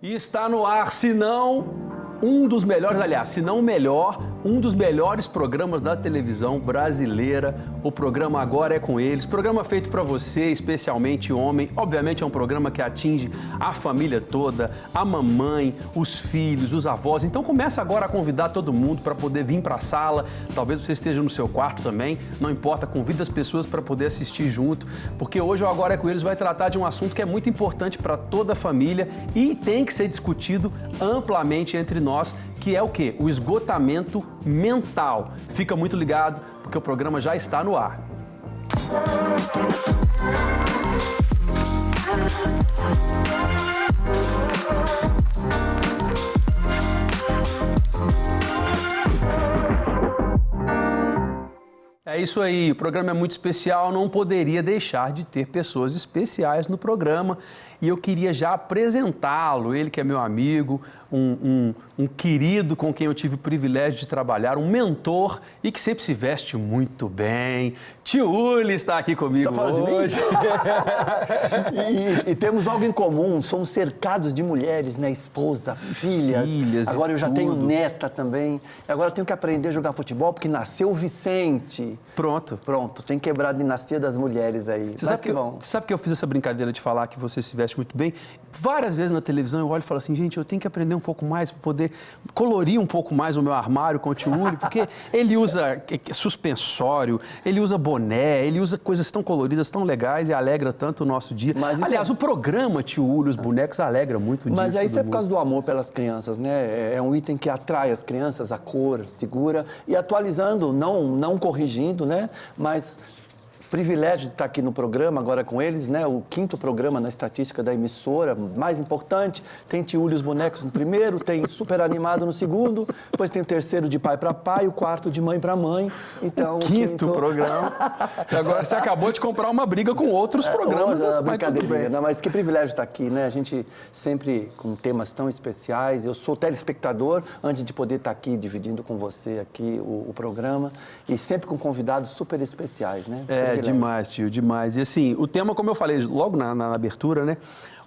E está no ar, se não um dos melhores, aliás, se não o melhor, um dos melhores programas da televisão brasileira. O programa Agora é com Eles, programa feito para você, especialmente homem. Obviamente é um programa que atinge a família toda, a mamãe, os filhos, os avós. Então começa agora a convidar todo mundo para poder vir para a sala. Talvez você esteja no seu quarto também, não importa, convida as pessoas para poder assistir junto, porque hoje o Agora é com Eles vai tratar de um assunto que é muito importante para toda a família e tem que ser discutido amplamente entre nós, que é o quê? O esgotamento mental. Fica muito ligado, porque o programa já está no ar. É isso aí, o programa é muito especial, não poderia deixar de ter pessoas especiais no programa e eu queria já apresentá-lo, ele que é meu amigo, um querido com quem eu tive o privilégio de trabalhar, um mentor e que sempre se veste muito bem. Tio Uli está aqui comigo hoje. E temos algo em comum, somos cercados de mulheres, né? Esposa, filhas. Agora eu já tenho neta também. Agora eu tenho que aprender a jogar futebol porque nasceu o Vicente. Pronto, tem que quebrar a dinastia das mulheres aí. Você sabe que eu fiz essa brincadeira de falar que você se veste muito bem? Várias vezes na televisão eu olho e falo assim, gente, eu tenho que aprender um pouco mais para poder colorir um pouco mais o meu armário com o Tio Uli, porque ele usa suspensório, ele usa boné, ele usa coisas tão coloridas, tão legais e alegra tanto o nosso dia. Aliás, o programa Tio Uli, os bonecos, alegra muito o dia. Mas isso é por causa do amor pelas crianças, né? É um item que atrai as crianças, a cor, segura e atualizando, não corrigindo, né? Mas privilégio de estar aqui no programa agora com eles, né? O 5º programa na estatística da emissora, mais importante. Tem Tio Uli e os bonecos no primeiro, tem Super Animado no segundo, depois tem o 3º de pai para pai, o 4º de mãe para mãe. Então, o 5º programa. E agora você acabou de comprar uma briga com outros programas. Brincadeira, mas que privilégio estar aqui, né? A gente sempre com temas tão especiais. Eu sou telespectador, antes de poder estar aqui dividindo com você aqui o programa. E sempre com convidados super especiais, né? Demais, tio, demais. E assim, o tema, como eu falei logo na abertura, né?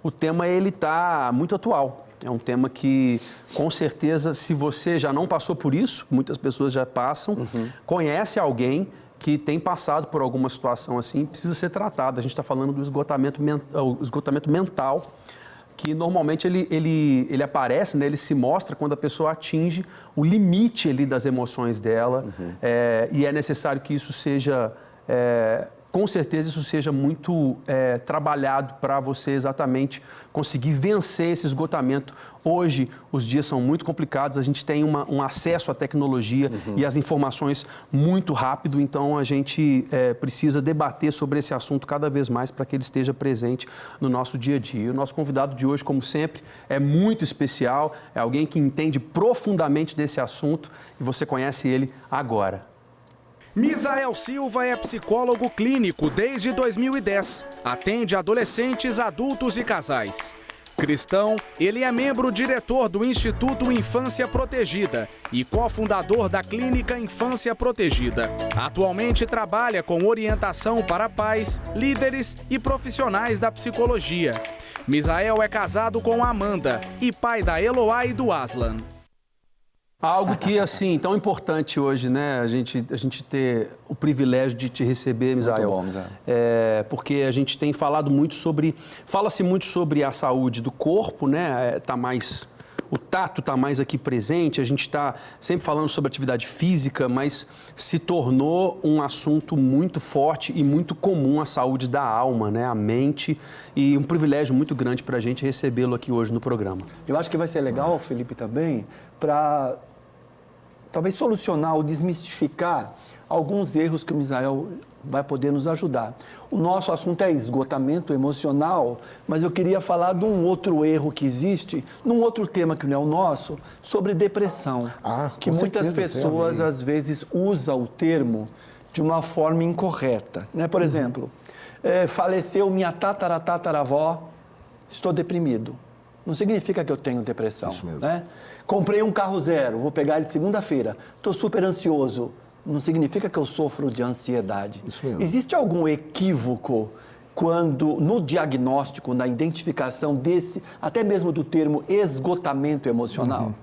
O tema, ele tá muito atual. É um tema que, com certeza, se você já não passou por isso, muitas pessoas já passam, conhece alguém que tem passado por alguma situação assim, precisa ser tratado. A gente está falando do esgotamento mental, que normalmente ele aparece, né? Ele se mostra quando a pessoa atinge o limite ali das emoções dela, e é necessário que isso seja... com certeza isso seja muito trabalhado para você exatamente conseguir vencer esse esgotamento. Hoje, os dias são muito complicados, a gente tem um acesso à tecnologia e às informações muito rápido, então a gente precisa debater sobre esse assunto cada vez mais para que ele esteja presente no nosso dia a dia. E o nosso convidado de hoje, como sempre, é muito especial, é alguém que entende profundamente desse assunto e você conhece ele agora. Misael Silva é psicólogo clínico desde 2010. Atende adolescentes, adultos e casais. Cristão, ele é membro diretor do Instituto Infância Protegida e cofundador da Clínica Infância Protegida. Atualmente trabalha com orientação para pais, líderes e profissionais da psicologia. Misael é casado com Amanda e pai da Eloá e do Aslan. Algo que, assim, tão importante hoje, né? A gente ter o privilégio de te receber, Misael. Muito bom, Misael. Porque a gente tem falado muito sobre... Fala-se muito sobre a saúde do corpo, né? O tato está mais aqui presente, a gente está sempre falando sobre atividade física, mas se tornou um assunto muito forte e muito comum a saúde da alma, né? A mente, e um privilégio muito grande para a gente recebê-lo aqui hoje no programa. Eu acho que vai ser legal, Felipe, também, para talvez solucionar ou desmistificar alguns erros que o Misael vai poder nos ajudar. O nosso assunto é esgotamento emocional, mas eu queria falar de um outro erro que existe, num outro tema que não é o nosso, sobre depressão. Que muitas pessoas, às vezes, usam o termo de uma forma incorreta, né? Por exemplo, faleceu minha tataravó, estou deprimido. Não significa que eu tenho depressão. Isso mesmo. Né? Comprei um carro zero, vou pegar ele segunda-feira, estou super ansioso. Não significa que eu sofro de ansiedade. Isso mesmo. Existe algum equívoco quando no diagnóstico, na identificação desse, até mesmo do termo esgotamento emocional?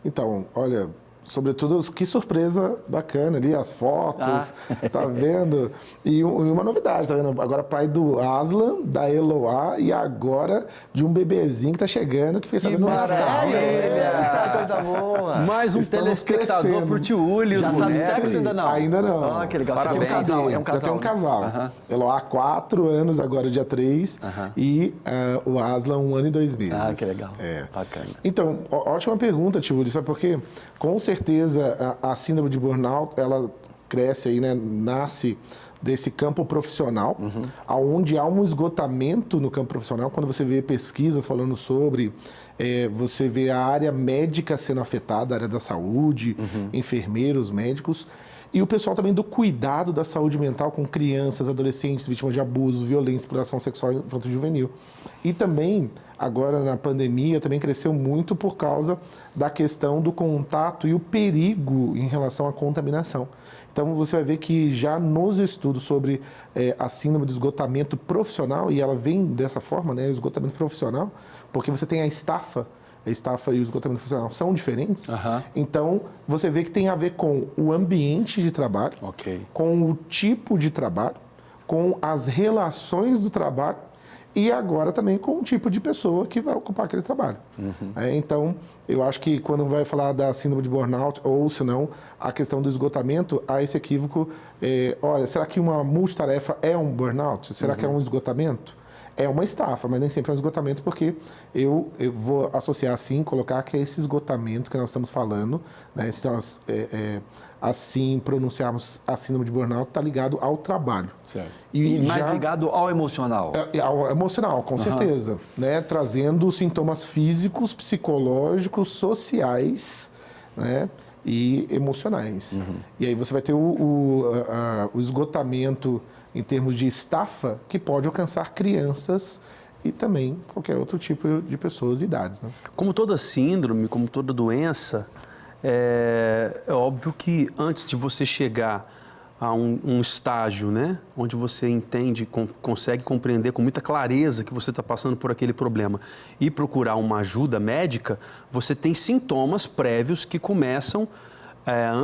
Então, olha, sobretudo, que surpresa bacana ali, as fotos, tá vendo? E uma novidade, tá vendo? Agora pai do Aslan, da Eloá e agora de um bebezinho que tá chegando, que fiquei sabendo no Tá coisa boa. Mais um Estamos telespectador crescendo. pro tio Uli. Já sabe sexo ainda não? Ainda não. Ah, que legal. Você Parabéns. tem um casal, é um casal. Eu tenho um casal. Aham. Eloá, 4 anos, agora dia 3. E o Aslan, 1 ano e 2 meses. Ah, que legal. É. Bacana. Então, ótima pergunta, tio Uli, sabe por quê? Com certeza, a síndrome de burnout, ela cresce aí, né? Nasce desse campo profissional, onde há um esgotamento no campo profissional. Quando você vê pesquisas falando sobre, você vê a área médica sendo afetada, a área da saúde, enfermeiros, médicos, e o pessoal também do cuidado da saúde mental com crianças, adolescentes, vítimas de abuso, violência, exploração sexual infanto-juvenil. E também, agora na pandemia, também cresceu muito por causa da questão do contato e o perigo em relação à contaminação. Então, você vai ver que já nos estudos sobre a síndrome do esgotamento profissional, e ela vem dessa forma, né, o esgotamento profissional, porque você tem a estafa e o esgotamento profissional são diferentes. Então, você vê que tem a ver com o ambiente de trabalho, com o tipo de trabalho, com as relações do trabalho e agora também com o tipo de pessoa que vai ocupar aquele trabalho. Então, eu acho que quando vai falar da síndrome de burnout, ou se não, a questão do esgotamento, há esse equívoco, olha, será que uma multitarefa é um burnout? Será que é um esgotamento? É uma estafa, mas nem sempre é um esgotamento, porque eu vou associar assim, colocar que é esse esgotamento que nós estamos falando, né, se nós assim pronunciarmos a síndrome de burnout, está ligado ao trabalho. Certo. E mais ligado ao emocional. Ao emocional, com certeza. Né, trazendo sintomas físicos, psicológicos, sociais, né, e emocionais. E aí você vai ter o esgotamento em termos de estafa, que pode alcançar crianças e também qualquer outro tipo de pessoas e idades. Né? Como toda síndrome, como toda doença, é óbvio que antes de você chegar a um estágio, né, onde você entende, consegue compreender com muita clareza que você está passando por aquele problema e procurar uma ajuda médica, você tem sintomas prévios que começam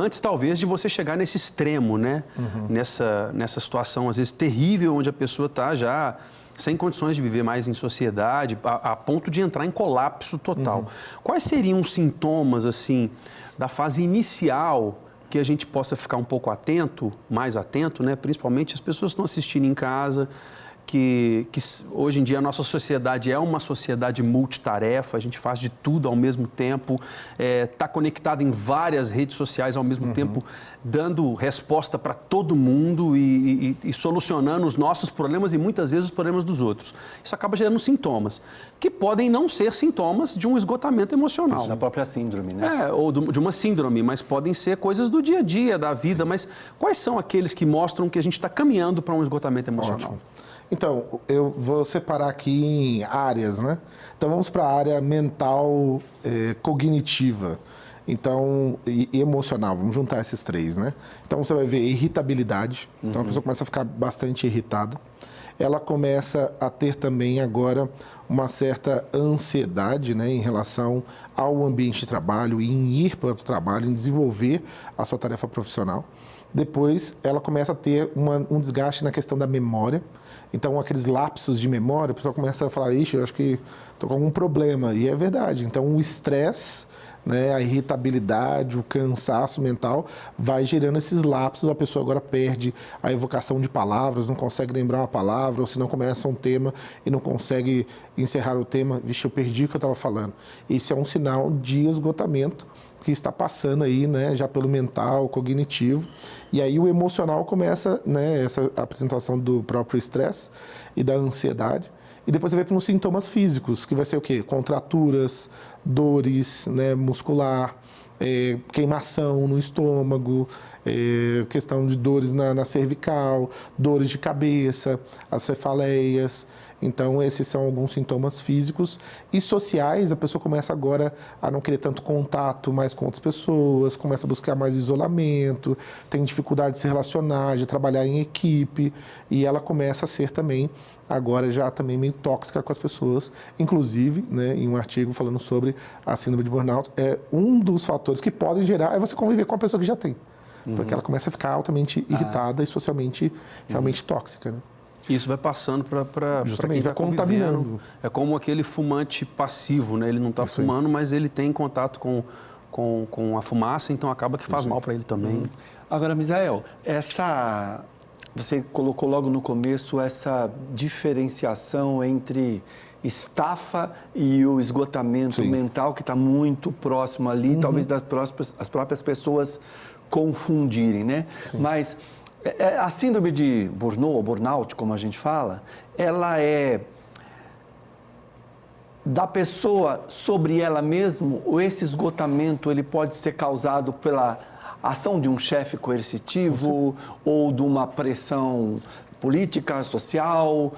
antes, talvez, de você chegar nesse extremo, né? Nessa situação, às vezes, terrível, onde a pessoa está já sem condições de viver mais em sociedade, a ponto de entrar em colapso total. Quais seriam os sintomas, assim, da fase inicial que a gente possa ficar um pouco atento, mais atento, né? Principalmente as pessoas que estão assistindo em casa, que hoje em dia a nossa sociedade é uma sociedade multitarefa, a gente faz de tudo ao mesmo tempo, está conectado em várias redes sociais ao mesmo tempo, dando resposta para todo mundo e solucionando os nossos problemas e muitas vezes os problemas dos outros. Isso acaba gerando sintomas, que podem não ser sintomas de um esgotamento emocional. Da própria síndrome, né? Ou de uma síndrome, mas podem ser coisas do dia a dia, da vida. Mas quais são aqueles que mostram que a gente está caminhando para um esgotamento emocional? Ótimo. Então, eu vou separar aqui em áreas, né? Então, vamos para a área mental, cognitiva, então, e emocional, vamos juntar esses três, né? Então, você vai ver irritabilidade, então a pessoa começa a ficar bastante irritada. Ela começa a ter também agora uma certa ansiedade, né, em relação ao ambiente de trabalho, em ir para o trabalho, em desenvolver a sua tarefa profissional. Depois, ela começa a ter um desgaste na questão da memória. Então, aqueles lapsos de memória, o pessoal começa a falar, ixi, eu acho que estou com algum problema. E é verdade. Então, o estresse, né, a irritabilidade, o cansaço mental vai gerando esses lapsos. A pessoa agora perde a evocação de palavras, não consegue lembrar uma palavra, ou se não começa um tema e não consegue encerrar o tema, vixe, eu perdi o que eu estava falando. Isso é um sinal de esgotamento que está passando aí, né, já pelo mental, cognitivo, e aí o emocional começa, né, essa apresentação do próprio estresse e da ansiedade, e depois você vai para os sintomas físicos, que vai ser o quê? Contraturas, dores, né, muscular, queimação no estômago, questão de dores na cervical, dores de cabeça, as cefaleias, Então, esses são alguns sintomas físicos e sociais. A pessoa começa agora a não querer tanto contato mais com outras pessoas, começa a buscar mais isolamento, tem dificuldade de se relacionar, de trabalhar em equipe, e ela começa a ser também, agora já também meio tóxica com as pessoas. Inclusive, né, em um artigo falando sobre a síndrome de burnout, um dos fatores que podem gerar é você conviver com a pessoa que já tem. Porque ela começa a ficar altamente irritada e socialmente realmente tóxica, né? Isso vai passando para justamente, quem vai contaminando. É como aquele fumante passivo, né? Ele não está fumando, mas ele tem contato com a fumaça, então acaba que faz mal para ele também. Agora, Misael, você colocou logo no começo essa diferenciação entre estafa e o esgotamento mental, que está muito próximo ali, talvez as próprias pessoas confundirem, né? Sim. Mas a síndrome de burnout, como a gente fala, ela é da pessoa sobre ela mesma, ou esse esgotamento ele pode ser causado pela ação de um chefe coercitivo ou de uma pressão política, social,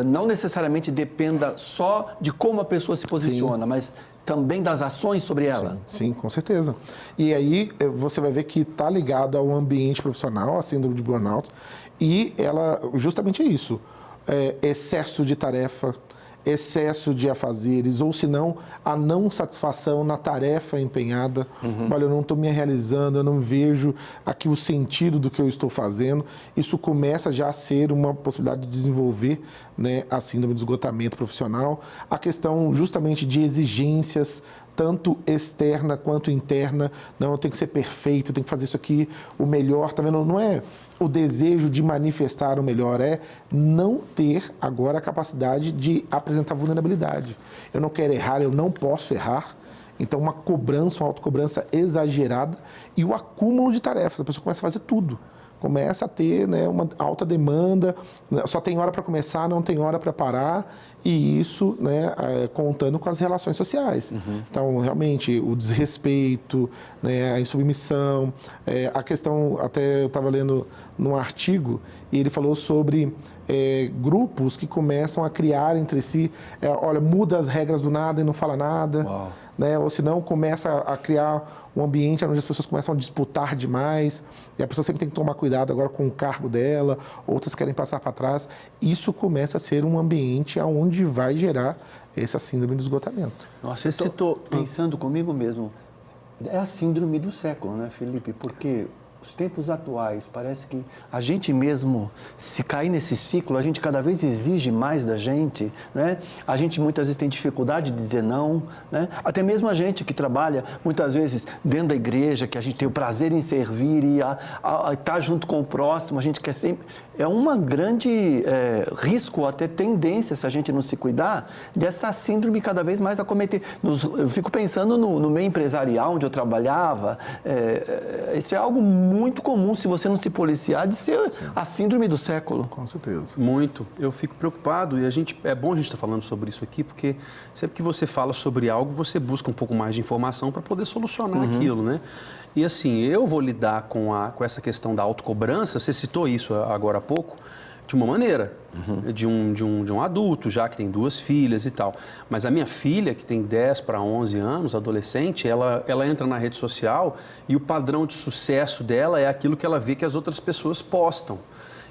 não necessariamente dependa só de como a pessoa se posiciona, mas também das ações sobre ela. Sim, com certeza. E aí você vai ver que está ligado ao ambiente profissional, a síndrome de burnout, e ela justamente é isso, excesso de tarefa, excesso de afazeres, ou se não, a não satisfação na tarefa empenhada. Olha, eu não estou me realizando, eu não vejo aqui o sentido do que eu estou fazendo. Isso começa já a ser uma possibilidade de desenvolver, né, a síndrome de esgotamento profissional. A questão justamente de exigências, tanto externa quanto interna. Não, eu tenho que ser perfeito, eu tenho que fazer isso aqui o melhor, tá vendo? Não é o desejo de manifestar o melhor, é não ter agora a capacidade de apresentar vulnerabilidade. Eu não quero errar, eu não posso errar. Então, uma cobrança, uma autocobrança exagerada e o acúmulo de tarefas. A pessoa começa a fazer tudo. Começa a ter, né, uma alta demanda, só tem hora para começar, não tem hora para parar, e isso, né, contando com as relações sociais. Então, realmente, o desrespeito, né, a insubmissão, a questão, até eu estava lendo num artigo, e ele falou sobre grupos que começam a criar entre si, olha, muda as regras do nada e não fala nada, né, ou senão começa a criar um ambiente onde as pessoas começam a disputar demais, e a pessoa sempre tem que tomar cuidado agora com o cargo dela, outras querem passar para trás. Isso começa a ser um ambiente onde vai gerar essa síndrome do esgotamento. Nossa, você citou, pensando comigo mesmo, é a síndrome do século, né, Felipe? Porque os tempos atuais, parece que a gente mesmo, se cair nesse ciclo, a gente cada vez exige mais da gente, né? A gente muitas vezes tem dificuldade de dizer não, né? Até mesmo a gente que trabalha muitas vezes dentro da igreja, que a gente tem o prazer em servir e estar junto com o próximo, a gente quer sempre... É uma grande risco, até tendência, se a gente não se cuidar, dessa síndrome cada vez mais acometer. Eu fico pensando no meio empresarial onde eu trabalhava, isso é algo muito comum, se você não se policiar, de ser a síndrome do século. Com certeza. Muito. Eu fico preocupado e é bom a gente estar falando sobre isso aqui, porque sempre que você fala sobre algo, você busca um pouco mais de informação para poder solucionar aquilo, né? E assim, eu vou lidar com essa questão da autocobrança, você citou isso agora há pouco, de uma maneira, de um adulto já que tem 2 filhas e tal. Mas a minha filha, que tem 10 para 11 anos, adolescente, ela entra na rede social e o padrão de sucesso dela é aquilo que ela vê que as outras pessoas postam.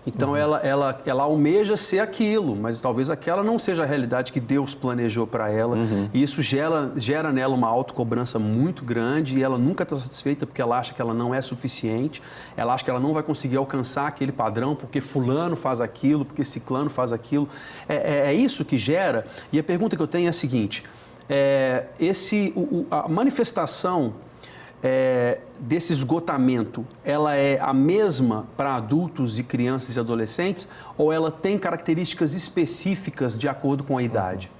Então, ela almeja ser aquilo, mas talvez aquela não seja a realidade que Deus planejou para ela. E isso gera nela uma autocobrança muito grande e ela nunca está satisfeita porque ela acha que ela não é suficiente, ela acha que ela não vai conseguir alcançar aquele padrão porque fulano faz aquilo, porque ciclano faz aquilo. É isso que gera. E a pergunta que eu tenho é a seguinte, a manifestação desse esgotamento, ela é a mesma para adultos e crianças e adolescentes ou ela tem características específicas de acordo com a idade?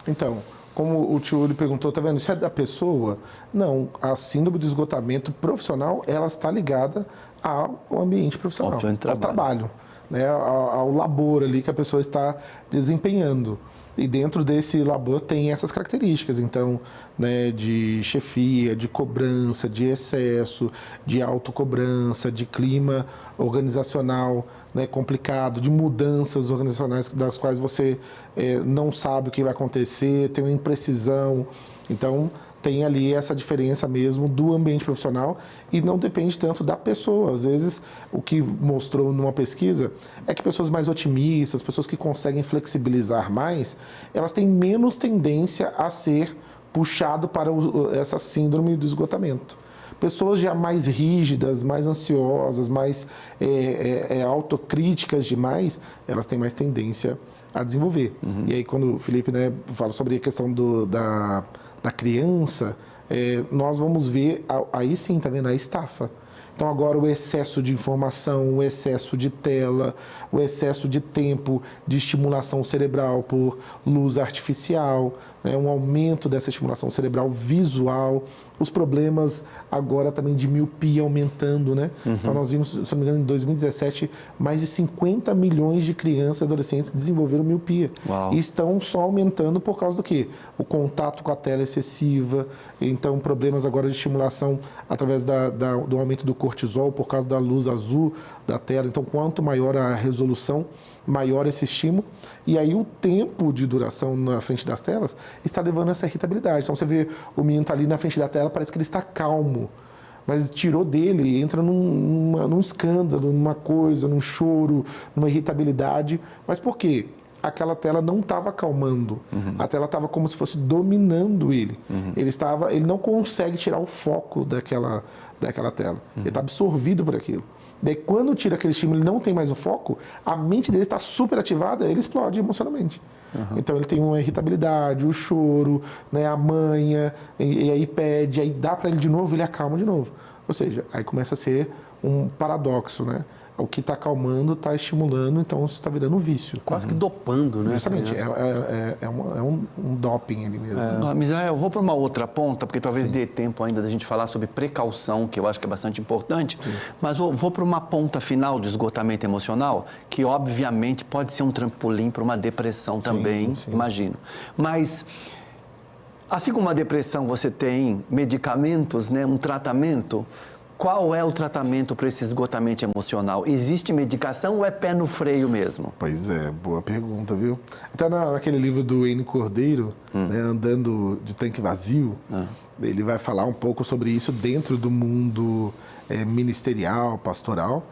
Então, como o tio perguntou, tá vendo, isso é da pessoa? Não, a síndrome do esgotamento profissional, ela está ligada ao ambiente profissional, ao trabalho, né, ao labor ali que a pessoa está desempenhando. E dentro desse labor tem essas características, então, né, de chefia, de cobrança, de excesso, de autocobrança, de clima organizacional, né, complicado, de mudanças organizacionais das quais você não sabe o que vai acontecer, tem uma imprecisão. Então, tem ali essa diferença mesmo do ambiente profissional e não depende tanto da pessoa. Às vezes, o que mostrou numa pesquisa é que pessoas mais otimistas, pessoas que conseguem flexibilizar mais, elas têm menos tendência a ser puxado para essa síndrome do esgotamento. Pessoas já mais rígidas, mais ansiosas, mais autocríticas demais, elas têm mais tendência a desenvolver. E aí, quando o Felipe, né, fala sobre a questão da criança, nós vamos ver, aí sim, tá vendo, a estafa. Então, agora o excesso de informação, o excesso de tela, o excesso de tempo de estimulação cerebral por luz artificial, né, um aumento dessa estimulação cerebral visual, os problemas agora também de miopia aumentando, né? Então, nós vimos, se não me engano, em 2017, mais de 50 milhões de crianças e adolescentes desenvolveram miopia. Uau. E estão só aumentando por causa do quê? O contato com a tela excessiva, então problemas agora de estimulação através do aumento do cortisol por causa da luz azul da tela. Então, quanto maior a resolução, maior esse estímulo. E aí o tempo de duração na frente das telas está levando a essa irritabilidade. Então, você vê o menino está ali na frente da tela, parece que ele está calmo. Mas tirou dele, entra num escândalo, numa coisa, num choro, numa irritabilidade. Mas por quê? Aquela tela não estava acalmando. A tela estava como se fosse dominando ele. Ele não consegue tirar o foco daquela tela. Ele está absorvido por aquilo. Daí, quando tira aquele estímulo e não tem mais o foco, a mente dele está super ativada, ele explode emocionalmente. Então, ele tem uma irritabilidade, o choro, né, a manha, e aí pede, aí dá para ele de novo, ele acalma de novo. Ou seja, aí começa a ser um paradoxo, né? O que está acalmando está estimulando, então isso está virando um vício. Quase que dopando, né? Justamente, é um doping ali mesmo. Misael, eu vou para uma outra ponta, porque talvez dê tempo ainda da gente falar sobre precaução, que eu acho que é bastante importante, mas vou para uma ponta final do esgotamento emocional, que obviamente pode ser um trampolim para uma depressão também, imagino. Mas, assim como a depressão você tem medicamentos, né, um tratamento, qual é o tratamento para esse esgotamento emocional? Existe medicação ou é pé no freio mesmo? Pois é, boa pergunta, viu? Até naquele livro do Eni Cordeiro, né, Andando de Tanque Vazio, ele vai falar um pouco sobre isso dentro do mundo ministerial, pastoral,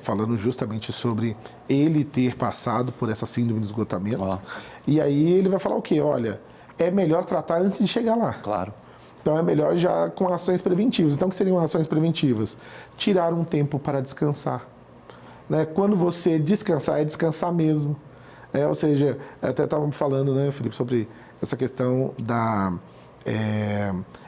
falando justamente sobre ele ter passado por essa síndrome do esgotamento. E aí ele vai falar o quê? Olha, é melhor tratar antes de chegar lá. Claro. Então, é melhor já com ações preventivas. Então, o que seriam ações preventivas? Tirar um tempo para descansar. Né? Quando você descansar, é descansar mesmo. Ou seja, até estávamos falando, né, Felipe, sobre essa questão da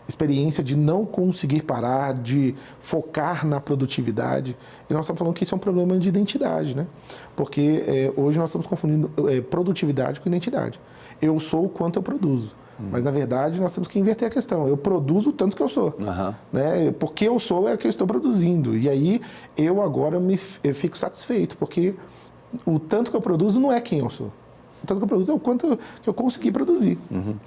experiência de não conseguir parar, de focar na produtividade. E nós estamos falando que isso é um problema de identidade, né? Porque hoje nós estamos confundindo produtividade com identidade. Eu sou o quanto eu produzo. Mas, na verdade, nós temos que inverter a questão. Eu produzo o tanto que eu sou. Né? Porque eu sou é que eu estou produzindo. E aí, eu agora eu fico satisfeito, porque o tanto que eu produzo não é quem eu sou. O tanto que eu produzo é o quanto que eu consegui produzir.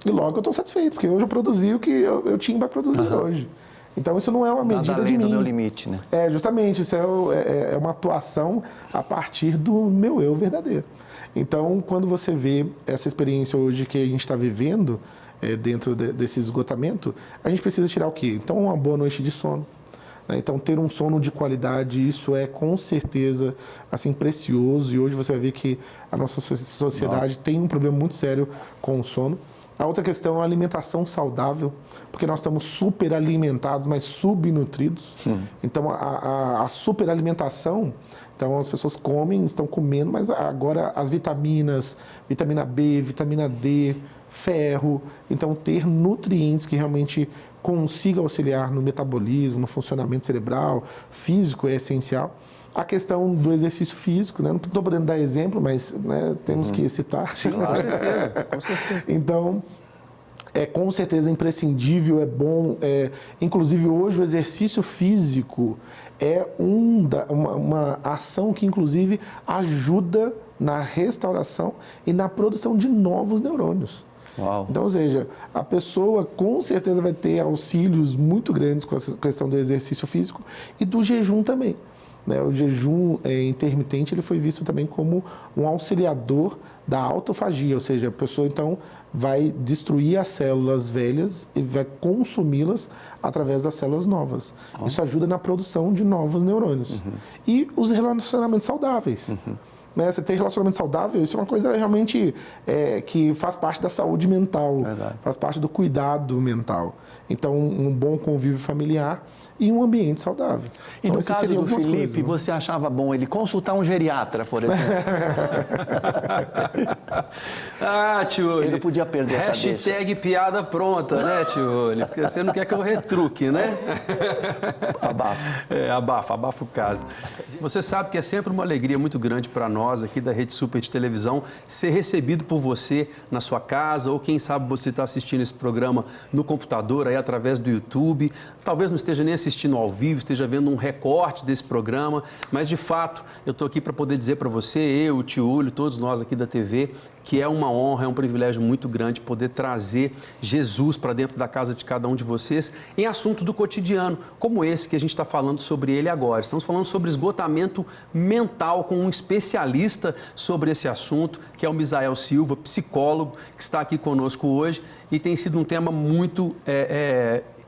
E logo eu estou satisfeito, porque hoje eu produzi o que eu tinha para produzir hoje. Então, isso não é uma medida de mim. Nada além do meu limite, né? Justamente. Isso é uma atuação a partir do meu eu verdadeiro. Então, quando você vê essa experiência hoje que a gente está vivendo, dentro desse esgotamento, a gente precisa tirar o quê? Então, uma boa noite de sono. Né? Então, ter um sono de qualidade, isso é com certeza assim, precioso. E hoje você vai ver que a nossa sociedade tem um problema muito sério com o sono. A outra questão é a alimentação saudável, porque nós estamos superalimentados, mas subnutridos. Então, a superalimentação, então as pessoas comem, estão comendo, mas agora as vitaminas, vitamina B, vitamina D, ferro, então ter nutrientes que realmente consigam auxiliar no metabolismo, no funcionamento cerebral, físico é essencial. A questão do exercício físico, né? Não estou podendo dar exemplo, mas né, temos que citar. Sim, com certeza, com certeza. Então, com certeza imprescindível, é bom. Inclusive, hoje o exercício físico é uma ação que, inclusive, ajuda na restauração e na produção de novos neurônios. Uau. Então, ou seja, a pessoa com certeza vai ter auxílios muito grandes com essa questão do exercício físico e do jejum também. Né? O jejum intermitente ele foi visto também como um auxiliador da autofagia, ou seja, a pessoa então vai destruir as células velhas e vai consumi-las através das células novas. Isso ajuda na produção de novos neurônios. E os relacionamentos saudáveis. Né? Você ter relacionamento saudável, isso é uma coisa realmente que faz parte da saúde mental, faz parte do cuidado mental. Então, um bom convívio familiar e um ambiente saudável. E então, no caso do Felipe, você achava bom ele consultar um geriatra, por exemplo? Ah, Tioli. Ele podia perder essa deixa. Hashtag piada pronta, né, Tioli? Porque você não quer que eu retruque, né? Abafa. Abafa o caso. Você sabe que é sempre uma alegria muito grande para nós aqui da Rede Super de Televisão ser recebido por você na sua casa, ou quem sabe você está assistindo esse programa no computador, aí através do YouTube. Talvez não esteja nem assistindo ao vivo, esteja vendo um recorte desse programa, mas de fato eu estou aqui para poder dizer para você, eu, o Tiúlio, todos nós aqui da TV, que é uma honra, é um privilégio muito grande poder trazer Jesus para dentro da casa de cada um de vocês em assuntos do cotidiano, como esse que a gente está falando sobre ele agora. Estamos falando sobre esgotamento mental com um especialista sobre esse assunto, que é o Misael Silva, psicólogo, que está aqui conosco hoje e tem sido um tema muito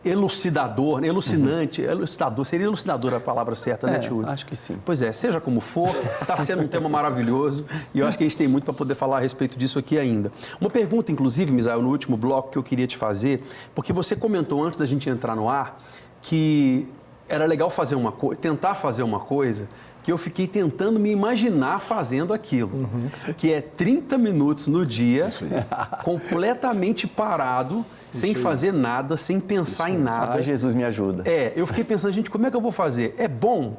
elucidador, elucidante, elucidador, seria elucidador a palavra certa, né, Tiúlio? Acho que sim. Pois é, seja como for, está sendo um tema maravilhoso e eu acho que a gente tem muito para poder falar a respeito disso aqui ainda. Uma pergunta, inclusive, Misael, no último bloco que eu queria te fazer, porque você comentou antes da gente entrar no ar que era legal fazer tentar fazer uma coisa que eu fiquei tentando me imaginar fazendo aquilo, que é 30 minutos no dia, completamente parado, sem fazer nada, sem pensar em nada. Ah, Jesus me ajuda. Eu fiquei pensando, gente, como é que eu vou fazer? É bom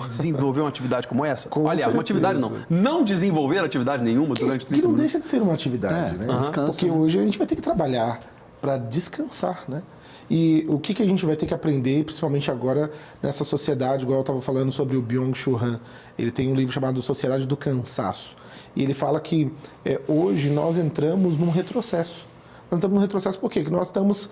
desenvolver uma atividade como essa? Com Aliás, uma atividade não desenvolver atividade nenhuma durante 30 que não minutos. deixa de ser uma atividade, né? Descanso, porque hoje a gente vai ter que trabalhar para descansar, né? E o que a gente vai ter que aprender, principalmente agora nessa sociedade, igual eu estava falando sobre o Byung-Chul Han, ele tem um livro chamado Sociedade do Cansaço. E ele fala que hoje nós entramos num retrocesso. Nós entramos num retrocesso por quê? Porque nós estamos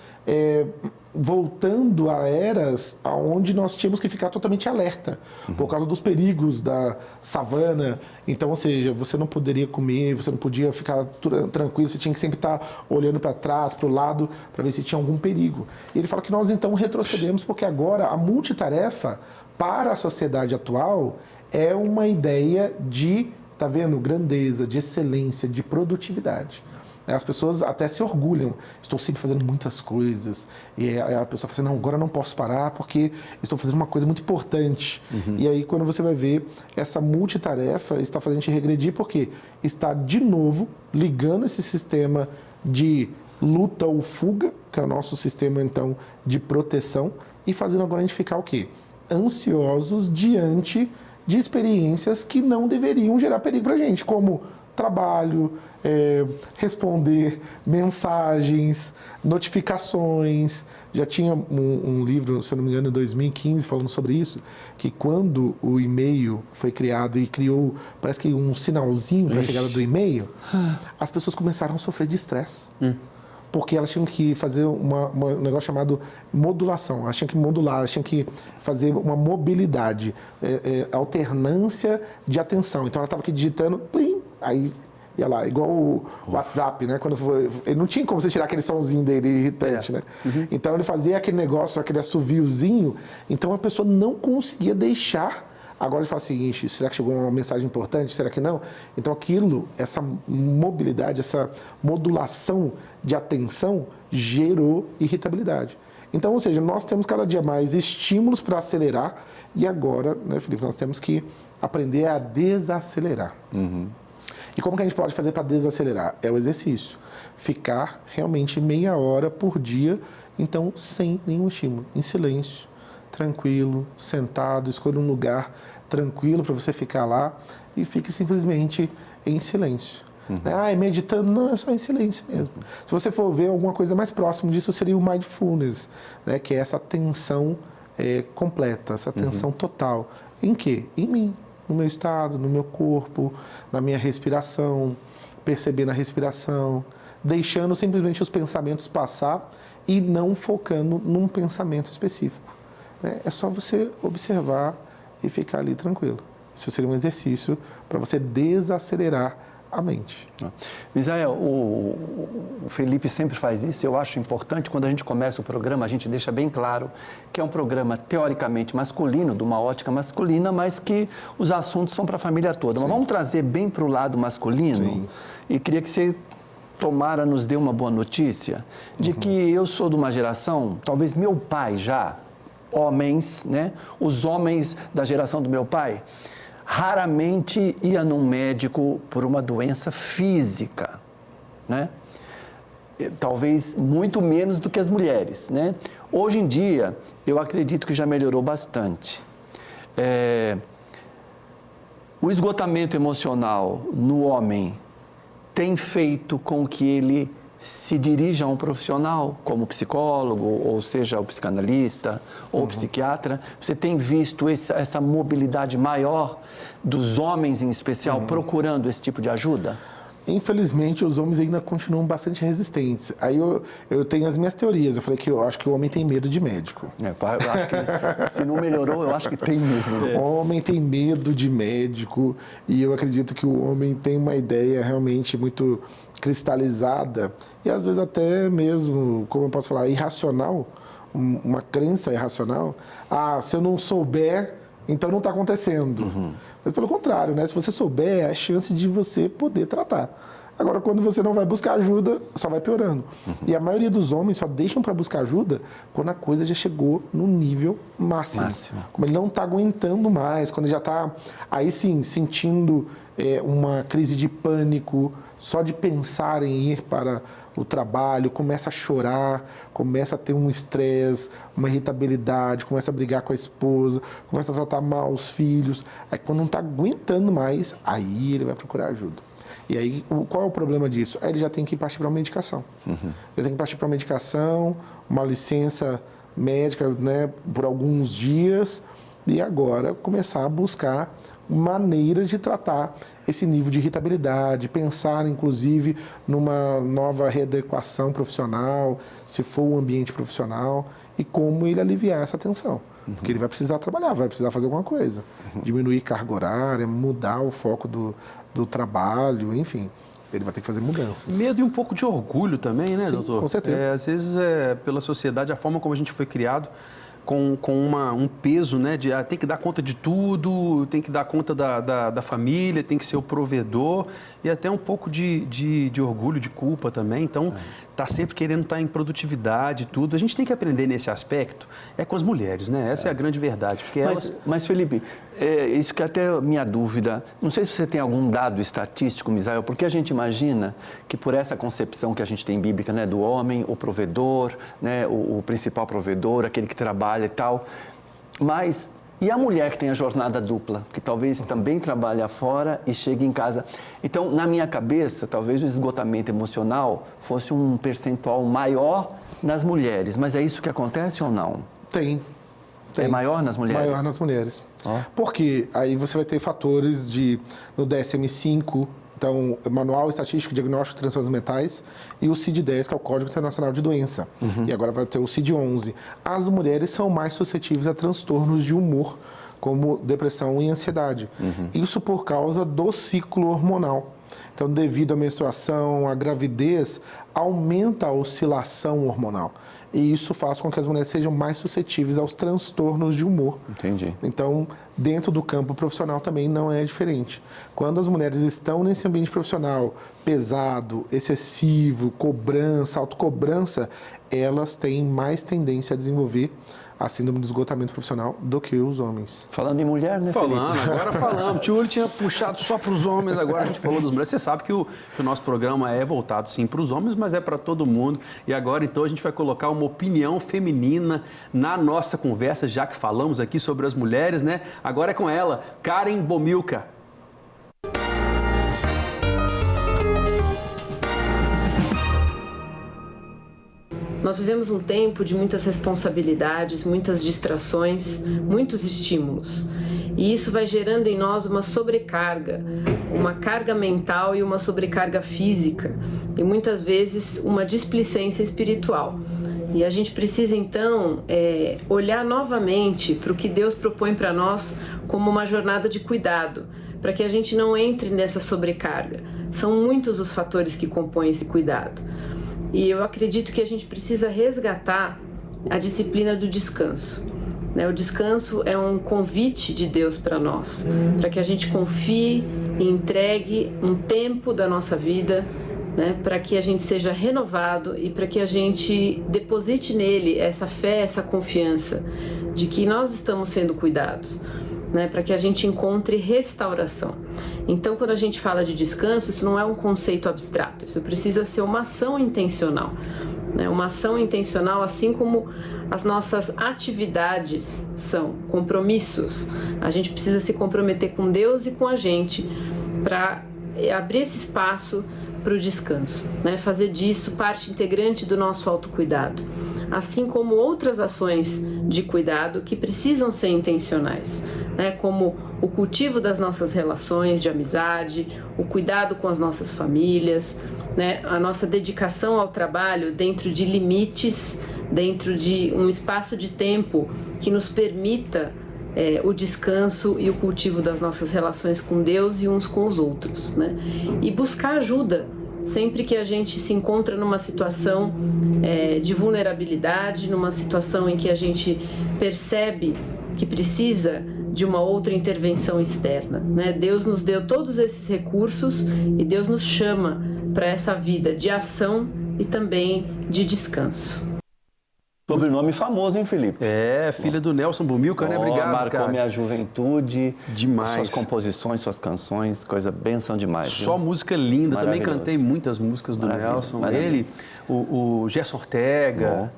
voltando a eras onde nós tínhamos que ficar totalmente alerta, por causa dos perigos da savana. Então, ou seja, você não poderia comer, você não podia ficar tranquilo, você tinha que sempre estar olhando para trás, para o lado, para ver se tinha algum perigo. E ele fala que nós então retrocedemos porque agora a multitarefa para a sociedade atual é uma ideia de, tá vendo, grandeza, de excelência, de produtividade. As pessoas até se orgulham. Estou sempre fazendo muitas coisas. E a pessoa fala assim, não, agora não posso parar porque estou fazendo uma coisa muito importante. E aí, quando você vai ver, essa multitarefa está fazendo a gente regredir porque está, de novo, ligando esse sistema de luta ou fuga, que é o nosso sistema, então, de proteção, e fazendo agora a gente ficar o quê? Ansiosos diante de experiências que não deveriam gerar perigo para a gente, como trabalho, responder mensagens, notificações. Já tinha um livro, se eu não me engano, em 2015, falando sobre isso, que quando o e-mail foi criado e criou, parece que um sinalzinho para a chegada do e-mail, as pessoas começaram a sofrer de estresse. Porque elas tinham que fazer um negócio chamado modulação. Elas tinham que modular, elas tinham que fazer uma mobilidade, alternância de atenção. Então, ela estava aqui digitando, plim, aí ia lá, igual o WhatsApp, né? Quando ele não tinha como você tirar aquele somzinho dele irritante, né? Então, ele fazia aquele negócio, aquele assoviozinho. Então, a pessoa não conseguia deixar. Agora ele fala assim, será que chegou uma mensagem importante? Será que não? Então aquilo, essa mobilidade, essa modulação de atenção gerou irritabilidade. Então, ou seja, nós temos cada dia mais estímulos para acelerar e agora, né, Felipe, nós temos que aprender a desacelerar. E como que a gente pode fazer para desacelerar? É o exercício. Ficar realmente meia hora por dia, então sem nenhum estímulo, em silêncio. Tranquilo, sentado, escolha um lugar tranquilo para você ficar lá e fique simplesmente em silêncio. Meditando, não, é só em silêncio mesmo. Se você for ver alguma coisa mais próxima disso, seria o mindfulness, né, que é essa atenção completa, essa atenção total. Em quê? Em mim. no meu estado, no meu corpo, na minha respiração, percebendo a respiração, deixando simplesmente os pensamentos passar e não focando num pensamento específico. É só você observar e ficar ali tranquilo. Isso seria um exercício para você desacelerar a mente. Misael, o Felipe sempre faz isso. Eu acho importante, quando a gente começa o programa, a gente deixa bem claro que é um programa teoricamente masculino, de uma ótica masculina, mas que os assuntos são para a família toda. Mas vamos trazer bem para o lado masculino. Sim. E queria que você, tomara, nos dê uma boa notícia de que eu sou de uma geração, talvez meu pai já, homens, né? Os homens da geração do meu pai, raramente ia num médico por uma doença física, né? Talvez muito menos do que as mulheres, né? Hoje em dia, eu acredito que já melhorou bastante. O esgotamento emocional no homem tem feito com que ele se dirija a um profissional, como psicólogo, ou seja, o psicanalista, ou o psiquiatra. Você tem visto essa mobilidade maior dos homens, em especial, procurando esse tipo de ajuda? Infelizmente, os homens ainda continuam bastante resistentes. Aí eu tenho as minhas teorias. Eu falei que eu acho que o homem tem medo de médico. Eu acho que, se não melhorou, eu acho que tem mesmo. O homem tem medo de médico e eu acredito que o homem tem uma ideia realmente muito cristalizada e às vezes até mesmo, como eu posso falar, irracional, uma crença irracional. Se eu não souber, então não está acontecendo. Mas pelo contrário, né? Se você souber, é a chance de você poder tratar. Agora, quando você não vai buscar ajuda, só vai piorando. E a maioria dos homens só deixam para buscar ajuda quando a coisa já chegou no nível máximo. Como ele não está aguentando mais, quando ele já está, aí sim, sentindo uma crise de pânico, só de pensar em ir para o trabalho, começa a chorar, começa a ter um estresse, uma irritabilidade, começa a brigar com a esposa, começa a tratar mal os filhos. Aí quando não está aguentando mais, aí ele vai procurar ajuda. E aí, qual é o problema disso? Aí ele já tem que partir para uma medicação. Ele tem que partir para uma medicação, uma licença médica, né, por alguns dias, e agora começar a buscar maneiras de tratar esse nível de irritabilidade, pensar, inclusive, numa nova readequação profissional, se for um ambiente profissional, e como ele aliviar essa tensão. Porque ele vai precisar trabalhar, vai precisar fazer alguma coisa. Diminuir carga horária, mudar o foco do trabalho, enfim. Ele vai ter que fazer mudanças. Medo e um pouco de orgulho também, né, Sim, doutor? Com certeza. Às vezes, pela sociedade, a forma como a gente foi criado, com um peso, né, de tem que dar conta de tudo, tem que dar conta da família, tem que ser o provedor, e até um pouco de orgulho, de culpa também. Então, tá sempre querendo estar em produtividade e tudo. A gente tem que aprender nesse aspecto, com as mulheres, né? Essa é a grande verdade. Porque mas Felipe, isso que é até a minha dúvida, não sei se você tem algum dado estatístico, Misael, porque a gente imagina que por essa concepção que a gente tem bíblica, né, do homem, o provedor, né, o principal provedor, aquele que trabalha e tal, mas e a mulher que tem a jornada dupla, que talvez também trabalha fora e chega em casa? Então, na minha cabeça, talvez o esgotamento emocional fosse um percentual maior nas mulheres, mas é isso que acontece ou não? Tem. É maior nas mulheres? Maior nas mulheres. Porque aí você vai ter fatores no DSM-5, então, Manual Estatístico Diagnóstico de Transtornos Mentais, e o CID-10, que é o Código Internacional de Doença. E agora vai ter o CID-11. As mulheres são mais suscetíveis a transtornos de humor, como depressão e ansiedade. Isso por causa do ciclo hormonal. Então, devido à menstruação, à gravidez, aumenta a oscilação hormonal. E isso faz com que as mulheres sejam mais suscetíveis aos transtornos de humor. Entendi. Então, dentro do campo profissional também não é diferente. Quando as mulheres estão nesse ambiente profissional pesado, excessivo, cobrança, autocobrança, elas têm mais tendência a desenvolver a síndrome do esgotamento profissional do que os homens. Falando em mulher, né, Falando, Felipe? agora falamos. O Tio tinha puxado só para os homens, agora a gente falou das mulheres. Você sabe que o nosso programa é voltado sim para os homens, mas é para todo mundo. E agora, então, a gente vai colocar uma opinião feminina na nossa conversa, já que falamos aqui sobre as mulheres, né? Agora é com ela, Karen Bomilca. Nós vivemos um tempo de muitas responsabilidades, muitas distrações, muitos estímulos. E isso vai gerando em nós uma sobrecarga, uma carga mental e uma sobrecarga física, e muitas vezes uma displicência espiritual. E a gente precisa então olhar novamente para o que Deus propõe para nós como uma jornada de cuidado, para que a gente não entre nessa sobrecarga. São muitos os fatores que compõem esse cuidado. E eu acredito que a gente precisa resgatar a disciplina do descanso. O descanso é um convite de Deus para nós, para que a gente confie e entregue um tempo da nossa vida, para que a gente seja renovado e para que a gente deposite nele essa fé, essa confiança de que nós estamos sendo cuidados, para que a gente encontre restauração. Então, quando a gente fala de descanso, isso não é um conceito abstrato, isso precisa ser uma ação intencional. Uma ação intencional, assim como as nossas atividades são compromissos. A gente precisa se comprometer com Deus e com a gente para abrir esse espaço para o descanso, fazer disso parte integrante do nosso autocuidado, assim como outras ações de cuidado que precisam ser intencionais, como o cultivo das nossas relações de amizade, o cuidado com as nossas famílias, a nossa dedicação ao trabalho dentro de limites, dentro de um espaço de tempo que nos permita o descanso e o cultivo das nossas relações com Deus e uns com os outros, E buscar ajuda sempre que a gente se encontra numa situação de vulnerabilidade, numa situação em que a gente percebe que precisa de uma outra intervenção externa, Deus nos deu todos esses recursos e Deus nos chama para essa vida de ação e também de descanso. Sobrenome famoso, hein, Felipe? Filha do Nelson Bumilcar, né? Obrigado, marcou cara. Minha juventude. Demais. Suas composições, suas canções, coisa benção demais. Só viu? música linda. Também cantei muitas músicas do Nelson. Ele, o Gerson Ortega.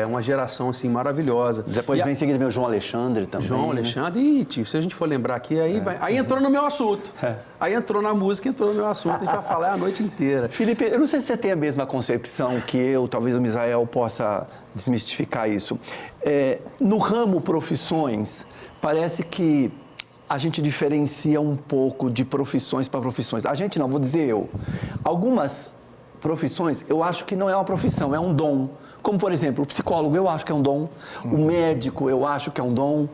Uma geração assim maravilhosa. Depois vem em seguida o João Alexandre também. João Alexandre, e tio, se a gente for lembrar aqui, aí entrou no meu assunto. Aí entrou na música, entrou no meu assunto, a gente vai falar a noite inteira. Felipe, eu não sei se você tem a mesma concepção que eu, talvez o Misael possa desmistificar isso. No ramo profissões, parece que a gente diferencia um pouco de profissões para profissões. A gente não, vou dizer eu. Algumas profissões, eu acho que não é uma profissão, é um dom. Como, por exemplo, o psicólogo, eu acho que é um dom. O médico, eu acho que é um dom.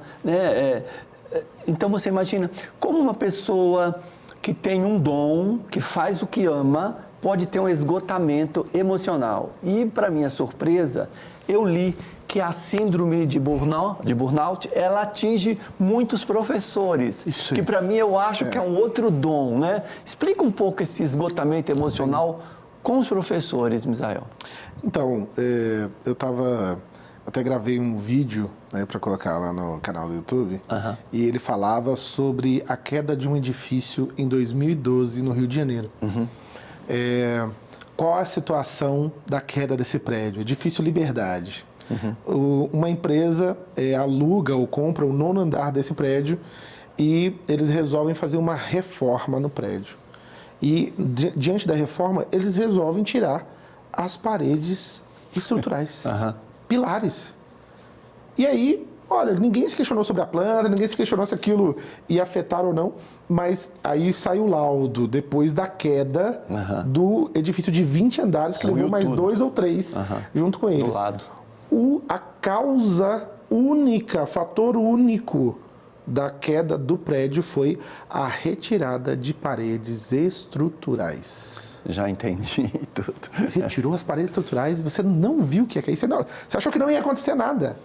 Então, você imagina, como uma pessoa que tem um dom, que faz o que ama, pode ter um esgotamento emocional. E, para minha surpresa, eu li que a síndrome de burnout, ela atinge muitos professores. Isso. Que, para mim, eu acho que é um outro dom, Explica um pouco esse esgotamento emocional com os professores, Misael. Então, até gravei um vídeo para colocar lá no canal do YouTube, e ele falava sobre a queda de um edifício em 2012 no Rio de Janeiro. Qual a situação da queda desse prédio? Edifício Liberdade. Uma empresa aluga ou compra o 9º andar desse prédio e eles resolvem fazer uma reforma no prédio. E, diante da reforma, eles resolvem tirar as paredes estruturais, pilares. E aí, olha, ninguém se questionou sobre a planta, ninguém se questionou se aquilo ia afetar ou não, mas aí sai o laudo, depois da queda do edifício de 20 andares, que levou mais 2 ou 3 junto com eles. Do lado. A causa única, fator único da queda do prédio foi a retirada de paredes estruturais. Já entendi tudo. Retirou as paredes estruturais e você não viu o que é isso. Você achou que não ia acontecer nada.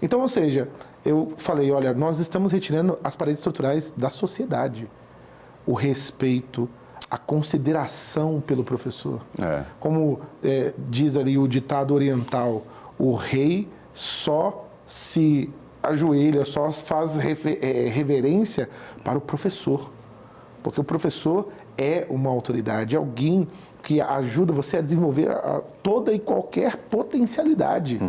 Então, ou seja, eu falei, olha, nós estamos retirando as paredes estruturais da sociedade. O respeito, a consideração pelo professor. Como diz ali o ditado oriental, o rei só se ajoelha, só faz reverência para o professor. Porque o professor é uma autoridade, é alguém que ajuda você a desenvolver toda e qualquer potencialidade.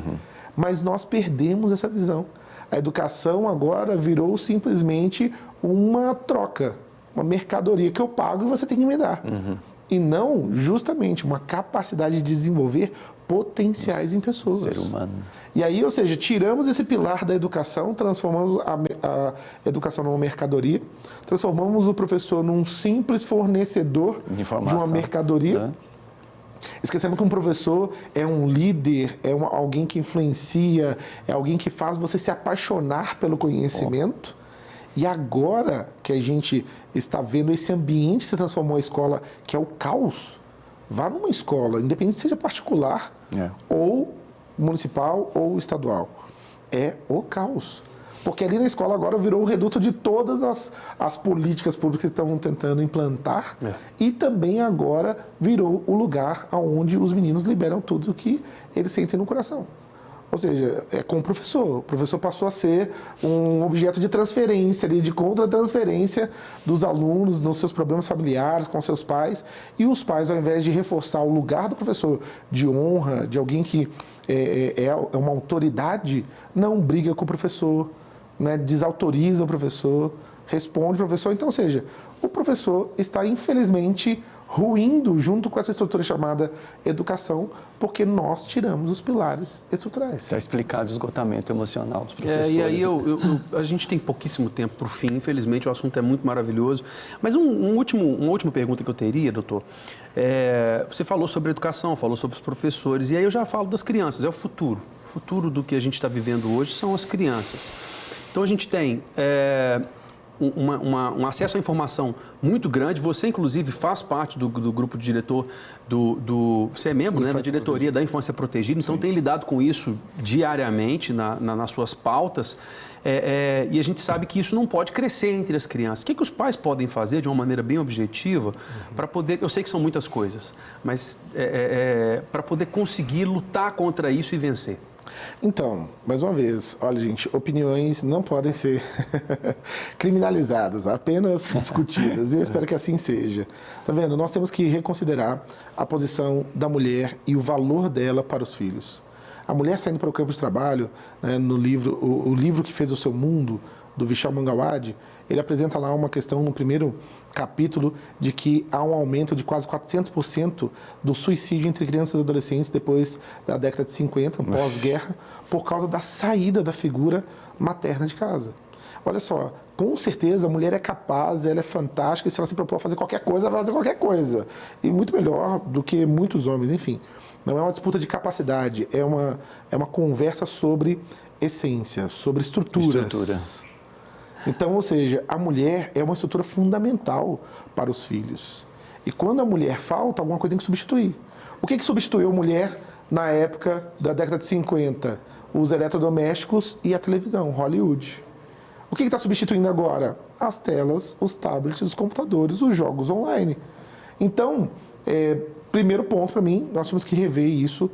Mas nós perdemos essa visão. A educação agora virou simplesmente uma troca, uma mercadoria que eu pago e você tem que me dar. e não justamente uma capacidade de desenvolver potenciais em pessoas. Ser humano. E aí, ou seja, tiramos esse pilar da educação, transformamos a educação numa mercadoria, transformamos o professor num simples fornecedor de uma mercadoria. Esquecendo que um professor é um líder, é alguém que influencia, é alguém que faz você se apaixonar pelo conhecimento. E agora que a gente está vendo esse ambiente se transformou a escola, que é o caos, vá numa escola, independente seja particular, ou municipal ou estadual, é o caos. Porque ali na escola agora virou o reduto de todas as políticas públicas que estão tentando implantar e também agora virou o lugar onde os meninos liberam tudo o que eles sentem no coração. Ou seja, é com o professor. O professor passou a ser um objeto de transferência, de contra-transferência dos alunos, nos seus problemas familiares, com seus pais. E os pais, ao invés de reforçar o lugar do professor de honra, de alguém que é uma autoridade, não briga com o professor, né, desautoriza o professor, responde o professor. Então, ou seja, o professor está, infelizmente, ruindo junto com essa estrutura chamada educação, porque nós tiramos os pilares estruturais. Está explicado o esgotamento emocional dos professores. E aí a gente tem pouquíssimo tempo para o fim, infelizmente o assunto é muito maravilhoso. Mas uma última pergunta que eu teria, doutor, você falou sobre a educação, falou sobre os professores, e aí eu já falo das crianças, é o futuro. O futuro do que a gente está vivendo hoje são as crianças. Então a gente tem um acesso à informação muito grande. Você, inclusive, faz parte do grupo de diretor você é membro, né, da diretoria da Infância Protegida, então tem lidado com isso diariamente nas suas pautas. E a gente sabe que isso não pode crescer entre as crianças. O que os pais podem fazer de uma maneira bem objetiva para poder, eu sei que são muitas coisas, mas para poder conseguir lutar contra isso e vencer? Então, mais uma vez, olha, gente, opiniões não podem ser criminalizadas, apenas discutidas, e eu espero que assim seja. Tá vendo? Nós temos que reconsiderar a posição da mulher e o valor dela para os filhos. A mulher saindo para o campo de trabalho, né, no livro, o livro que fez o seu mundo, do Vishal Mangalwadi, ele apresenta lá uma questão no primeiro capítulo de que há um aumento de quase 400% do suicídio entre crianças e adolescentes depois da década de 50, pós-guerra, por causa da saída da figura materna de casa. Olha só, com certeza a mulher é capaz, ela é fantástica, e se ela se propor a fazer qualquer coisa, ela vai fazer qualquer coisa. E muito melhor do que muitos homens, enfim. Não é uma disputa de capacidade, é uma conversa sobre essência, sobre estruturas. Então, ou seja, a mulher é uma estrutura fundamental para os filhos. E quando a mulher falta, alguma coisa tem que substituir. O que substituiu a mulher na época da década de 50? Os eletrodomésticos e a televisão, Hollywood. O que está substituindo agora? As telas, os tablets, os computadores, os jogos online. Então, primeiro ponto para mim, nós temos que rever isso,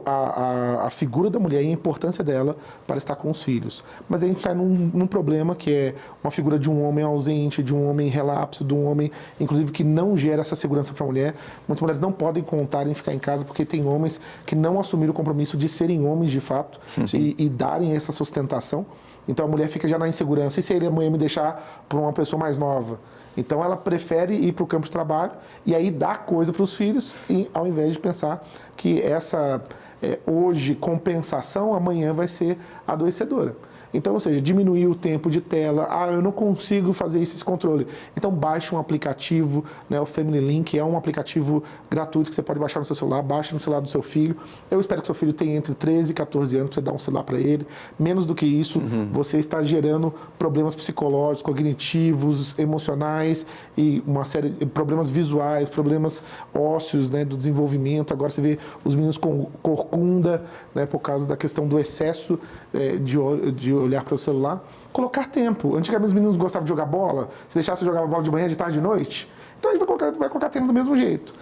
a figura da mulher e a importância dela para estar com os filhos. Mas a gente cai num problema que é uma figura de um homem ausente, de um homem relapso, de um homem, inclusive, que não gera essa segurança para a mulher. Muitas mulheres não podem contar em ficar em casa porque tem homens que não assumiram o compromisso de serem homens de fato e darem essa sustentação. Então a mulher fica já na insegurança. E se a mulher me deixar por uma pessoa mais nova? Então ela prefere ir para o campo de trabalho e aí dá coisa para os filhos, ao invés de pensar que essa hoje compensação amanhã vai ser adoecedora. Então, ou seja, diminuir o tempo de tela, eu não consigo fazer esse controle. Então baixe um aplicativo, né, o Family Link é um aplicativo gratuito que você pode baixar no seu celular, baixe no celular do seu filho. Eu espero que seu filho tenha entre 13 e 14 anos para você dar um celular para ele. Menos do que isso, você está gerando problemas psicológicos, cognitivos, emocionais e uma série de problemas visuais, problemas ósseos, né, do desenvolvimento. Agora você vê os meninos com corcunda, né, por causa da questão do excesso de olhar para o celular. Colocar tempo. Antigamente os meninos gostavam de jogar bola. Se deixasse jogar bola de manhã, de tarde, de noite. Então a gente vai colocar tempo do mesmo jeito.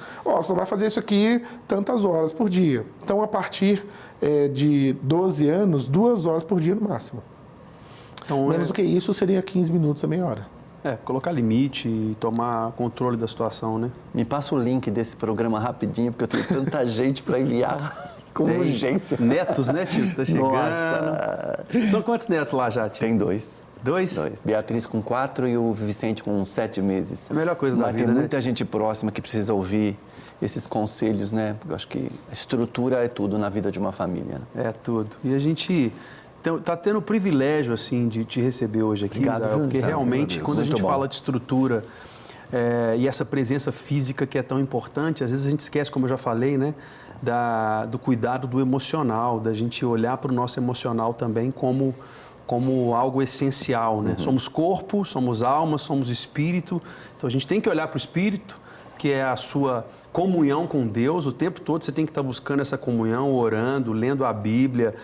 Só vai fazer isso aqui tantas horas por dia. Então a partir de 12 anos, 2 horas por dia no máximo. Então, menos do que isso seria 15 minutos a meia hora. Colocar limite e tomar controle da situação, né? Me passa o link desse programa rapidinho, porque eu tenho tanta gente para enviar. Com urgência. Netos, né, tio? Tá chegando. Nossa. São quantos netos lá já, tio? Tem 2. 2? 2. Beatriz com 4 e o Vicente com 7 meses. É a melhor coisa da vida, Tem né, muita tio? gente próxima que precisa ouvir esses conselhos, né? Eu acho que a estrutura é tudo na vida de uma família. Né? É tudo. E a gente tá tendo o privilégio, assim, de te receber hoje aqui, Obrigado, Misael, porque Misael. realmente, quando a Muito gente bom. fala de estrutura e essa presença física que é tão importante, às vezes a gente esquece, como eu já falei, né, do cuidado do emocional, da gente olhar para o nosso emocional também como algo essencial, né? Somos corpo, somos alma, somos espírito, então a gente tem que olhar para o espírito, que é a sua comunhão com Deus, o tempo todo você tem que estar buscando essa comunhão, orando, lendo a Bíblia,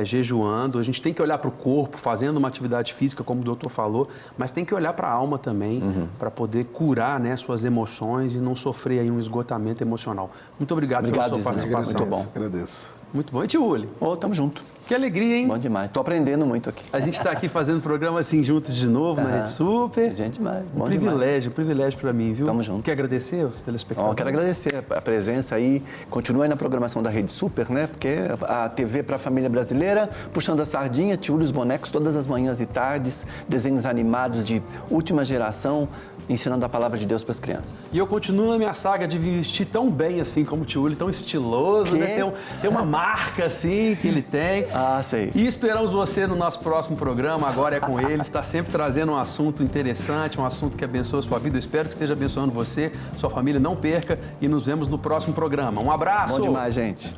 jejuando. A gente tem que olhar para o corpo, fazendo uma atividade física, como o doutor falou, mas tem que olhar para a alma também, para poder curar, né, suas emoções e não sofrer aí um esgotamento emocional. Muito obrigado pela sua Ismael. participação. Muito bom. Agradeço. Muito bom. E tio Uli? Tamo junto. Que alegria, hein? Bom demais. Tô aprendendo muito aqui. A gente está aqui fazendo programa assim juntos de novo na Rede Super. Gente demais. Bom Um privilégio para mim, viu? Tamo junto. Quer agradecer aos telespectadores? Quero agradecer a presença aí. Continua aí na programação da Rede Super, né? Porque a TV para a família brasileira, puxando a sardinha, Tio Uli, os bonecos, todas as manhãs e tardes, desenhos animados de última geração, ensinando a palavra de Deus para as crianças. E eu continuo na minha saga de vestir tão bem assim como o tio Uli, tão estiloso, né? Tem uma marca assim que ele tem. Sei. E esperamos você no nosso próximo programa, agora é com ele, está sempre trazendo um assunto interessante, um assunto que abençoa a sua vida. Eu espero que esteja abençoando você, sua família, não perca e nos vemos no próximo programa. Um abraço! Bom demais, gente.